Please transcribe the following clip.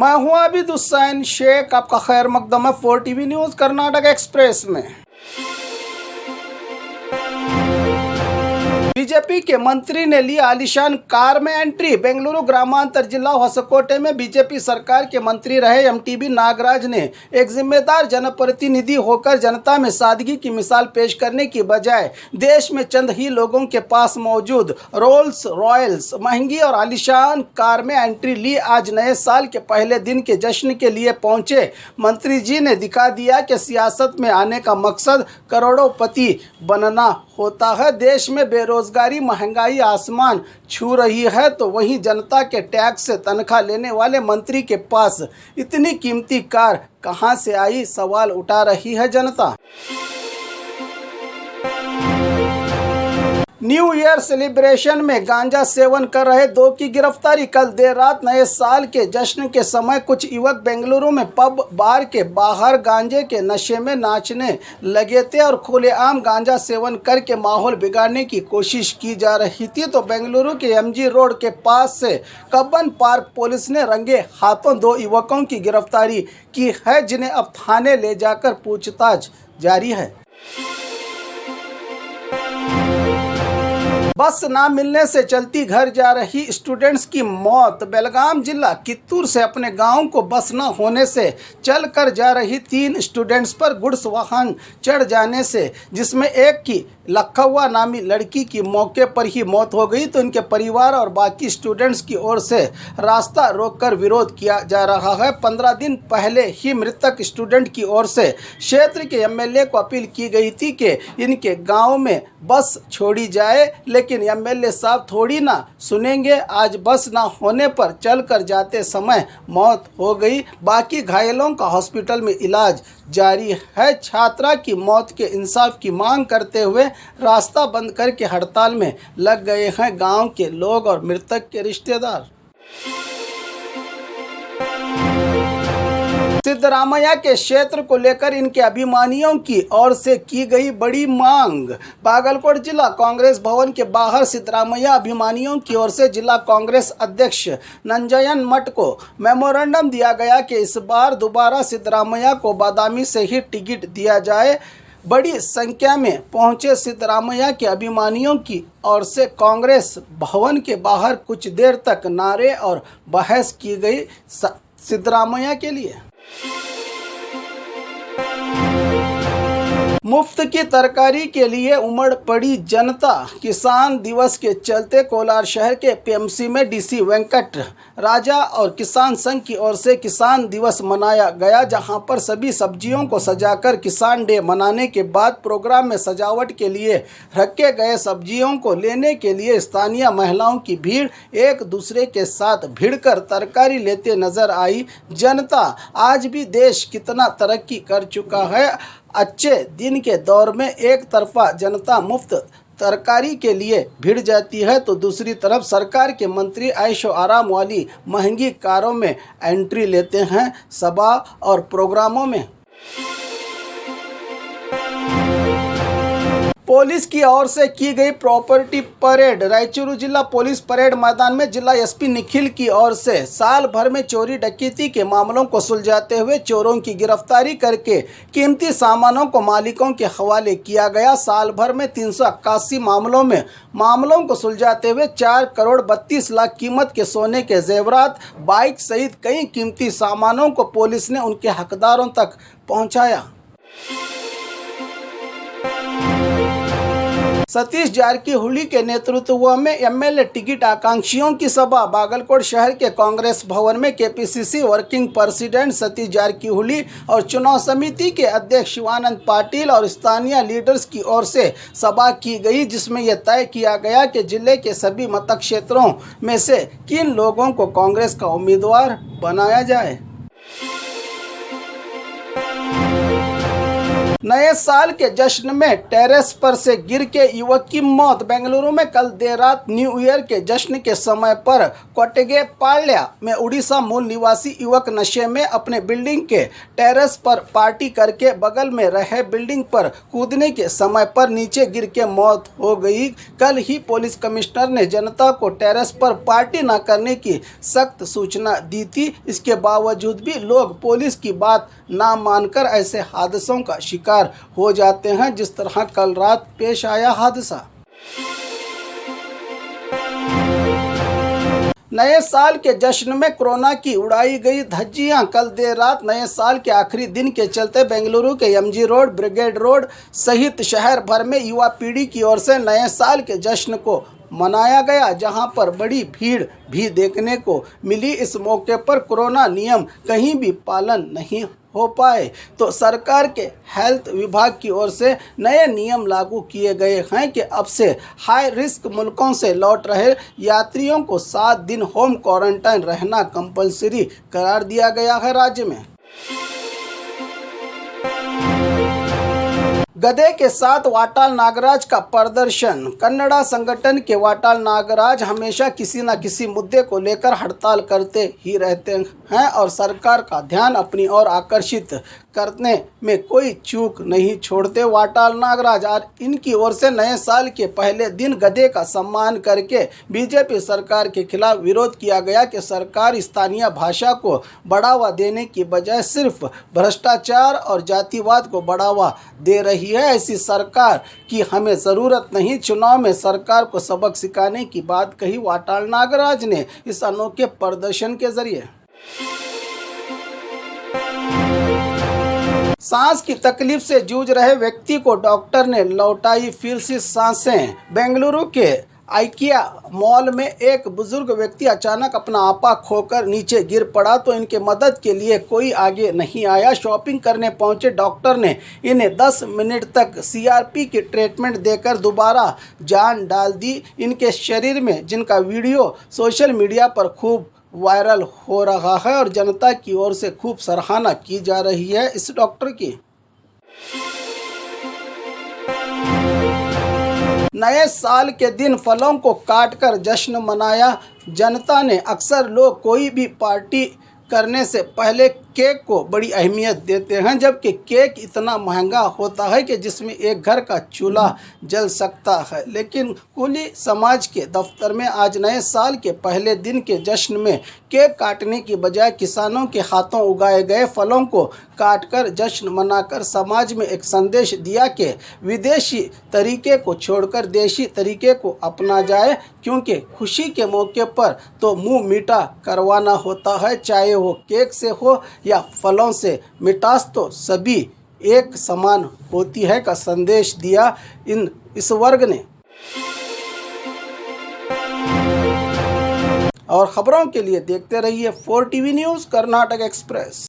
मैं हूं आबिद हुसैन शेख, आपका खैर मकदम है 4TV न्यूज़ कर्नाटक एक्सप्रेस में। बीजेपी के मंत्री ने ली आलीशान कार में एंट्री। बेंगलुरु ग्रामांतर जिला होसकोटे में बीजेपी सरकार के मंत्री रहे MTB नागराज ने एक जिम्मेदार जनप्रतिनिधि होकर जनता में सादगी की मिसाल पेश करने की बजाय देश में चंद ही लोगों के पास मौजूद रोल्स रॉयल्स महंगी और आलीशान कार में एंट्री ली। आज नए साल के पहले दिन के जश्न के लिए पहुंचे मंत्री जी ने दिखा दिया कि सियासत में आने का मकसद करोड़पति बनना होता है। देश में बेरोजगारी महंगाई आसमान छू रही है, तो वहीं जनता के टैक्स से तनख्वाह लेने वाले मंत्री के पास इतनी कीमती कार कहां से आई, सवाल उठा रही है जनता। न्यू ईयर सेलिब्रेशन में गांजा सेवन कर रहे 2 की गिरफ्तारी। कल देर रात नए साल के जश्न के समय कुछ युवक बेंगलुरु में पब बार के बाहर गांजे के नशे में नाचने लगे थे और खुलेआम गांजा सेवन करके माहौल बिगाड़ने की कोशिश की जा रही थी। तो बेंगलुरु के MG रोड के पास से कब्बन पार्क पुलिस ने रंगे हाथों 2 युवकों की गिरफ्तारी की है, जिन्हें अब थाने ले जाकर पूछताछ जारी है। बस ना मिलने से चलती घर जा रही स्टूडेंट्स की मौत। बेलगाम जिला कित्तूर से अपने गांव को बस न होने से चल कर जा रही 3 स्टूडेंट्स पर गुड्स वाहन चढ़ जाने से, जिसमें एक की लखव्वा नामी लड़की की मौके पर ही मौत हो गई, तो इनके परिवार और बाकी स्टूडेंट्स की ओर से रास्ता रोककर विरोध किया जा रहा है। 15 दिन पहले ही मृतक स्टूडेंट की ओर से क्षेत्र के MLA को अपील की गई थी कि इनके गांव में बस छोड़ी जाए, लेकिन MLA साहब थोड़ी ना सुनेंगे। आज बस ना होने पर चलकर जाते समय मौत हो गई। बाकी घायलों का हॉस्पिटल में इलाज जारी है। छात्रा की मौत के इंसाफ की मांग करते हुए रास्ता बंद करके हड़ताल में लग गए हैं गांव के लोग और मृतक के रिश्तेदार। सिद्धरामैया के क्षेत्र को लेकर इनके अभिमानियों की ओर से की गई बड़ी मांग। बागलकोट जिला कांग्रेस भवन के बाहर सिद्धरामैया अभिमानियों की ओर से जिला कांग्रेस अध्यक्ष नंजयन मठ को मेमोरेंडम दिया गया कि इस बार दोबारा सिद्धरामैया को बादामी से ही टिकट दिया जाए। बड़ी संख्या में पहुंचे सिद्धरामैया के अभिमानियों की ओर से कांग्रेस भवन के बाहर कुछ देर तक नारे और बहस की गई सिद्धरामैया के लिए। मुफ्त की तरकारी के लिए उमड़ पड़ी जनता। किसान दिवस के चलते कोलार शहर के PMC में DC वेंकट राजा और किसान संघ की ओर से किसान दिवस मनाया गया, जहां पर सभी सब्जियों को सजाकर किसान डे मनाने के बाद प्रोग्राम में सजावट के लिए रखे गए सब्जियों को लेने के लिए स्थानीय महिलाओं की भीड़ एक दूसरे के साथ भिड़कर तरकारी लेते नजर आई। जनता आज भी देश कितना तरक्की कर चुका है, अच्छे दिन के दौर में एक तरफा जनता मुफ्त तरकारी के लिए भिड़ जाती है, तो दूसरी तरफ सरकार के मंत्री ऐशो आराम वाली महंगी कारों में एंट्री लेते हैं सभा और प्रोग्रामों में। पुलिस की ओर से की गई प्रॉपर्टी परेड। रायचूरू जिला पुलिस परेड मैदान में जिला SP निखिल की ओर से साल भर में चोरी डकैती के मामलों को सुलझाते हुए चोरों की गिरफ्तारी करके कीमती सामानों को मालिकों के हवाले किया गया। साल भर में 381 मामलों को सुलझाते हुए 4 करोड़ 32 लाख कीमत के सोने के जेवरात, बाइक सहित कई कीमती सामानों को पुलिस ने उनके हकदारों तक पहुँचाया। सतीश जारकीहोली के नेतृत्व में MLA टिकट आकांक्षियों की सभा। बागलकोट शहर के कांग्रेस भवन में KPCC working president Satish Jarkiholi और चुनाव समिति के अध्यक्ष शिवानंद पाटिल और स्थानीय लीडर्स की ओर से सभा की गई, जिसमें यह तय किया गया कि जिले के सभी मतक्षेत्रों में से किन लोगों को कांग्रेस का उम्मीदवार बनाया जाए। नए साल के जश्न में टेरेस पर से गिर के युवक की मौत। बेंगलुरु में कल देर रात न्यू ईयर के जश्न के समय पर कोट्टेगेपाಳ್ಯ में उड़ीसा मूल निवासी युवक नशे में अपने बिल्डिंग के टेरेस पर पार्टी करके बगल में रहे बिल्डिंग पर कूदने के समय पर नीचे गिर के मौत हो गई। कल ही पुलिस कमिश्नर ने जनता को टेरेस पर पार्टी न करने की सख्त सूचना दी थी। इसके बावजूद भी लोग पुलिस की बात ना मानकर ऐसे हादसों का शिकार हो जाते हैं, जिस तरह कल रात पेश आया हादसा। नए साल के जश्न में कोरोना की उड़ाई गई धज्जियां। कल देर रात नए साल के आखिरी दिन के चलते बेंगलुरु के एमजी रोड, ब्रिगेड रोड सहित शहर भर में युवा पीढ़ी की ओर से नए साल के जश्न को मनाया गया, जहां पर बड़ी भीड़ भी देखने को मिली। इस मौके पर कोरोना नियम कहीं भी पालन नहीं हो पाए तो सरकार के हेल्थ विभाग की ओर से नए नियम लागू किए गए हैं कि अब से हाई रिस्क मुल्कों से लौट रहे यात्रियों को 7 दिन होम क्वारंटाइन रहना कंपलसरी करार दिया गया है। राज्य में गधे के साथ वाटाल नागराज का प्रदर्शन। कन्नड़ा संगठन के वाटाल नागराज हमेशा किसी न किसी मुद्दे को लेकर हड़ताल करते ही रहते हैं और सरकार का ध्यान अपनी ओर आकर्षित करने में कोई चूक नहीं छोड़ते। वाटाल नागराज आज इनकी ओर से नए साल के पहले दिन गधे का सम्मान करके बीजेपी सरकार के खिलाफ विरोध किया गया कि सरकार स्थानीय भाषा को बढ़ावा देने की बजाय सिर्फ भ्रष्टाचार और जातिवाद को बढ़ावा दे रही है। ऐसी सरकार की हमें ज़रूरत नहीं। चुनाव में सरकार को सबक सिखाने की बात कही वाटाल नागराज ने इस अनोखे प्रदर्शन के जरिए। सांस की तकलीफ से जूझ रहे व्यक्ति को डॉक्टर ने लौटाई फिर से सांसें। बेंगलुरु के आइकिया मॉल में एक बुजुर्ग व्यक्ति अचानक अपना आपा खोकर नीचे गिर पड़ा तो इनके मदद के लिए कोई आगे नहीं आया। शॉपिंग करने पहुंचे डॉक्टर ने इन्हें 10 मिनट तक सीआरपी की ट्रीटमेंट देकर दोबारा जान डाल दी। इनके शरीर में जिनका वीडियो सोशल मीडिया पर खूब वायरल हो रहा है और जनता की ओर से खूब सराहना की जा रही है इस डॉक्टर की। नए साल के दिन फलों को काटकर जश्न मनाया जनता ने। अक्सर लोग कोई भी पार्टी करने से पहले केक को बड़ी अहमियत देते हैं, जबकि केक इतना महंगा होता है कि जिसमें एक घर का चूल्हा जल सकता है। लेकिन कुली समाज के दफ्तर में आज नए साल के पहले दिन के जश्न में केक काटने की बजाय किसानों के हाथों उगाए गए फलों को काटकर जश्न मनाकर समाज में एक संदेश दिया कि विदेशी तरीके को छोड़कर देशी तरीके को अपना जाए, क्योंकि खुशी के मौके पर तो मुंह मीठा करवाना होता है, चाहे वो केक से हो या फलों से। मिठास तो सभी एक समान होती है का संदेश दिया इस वर्ग ने। और खबरों के लिए देखते रहिए 4 टीवी न्यूज़ कर्नाटक एक्सप्रेस।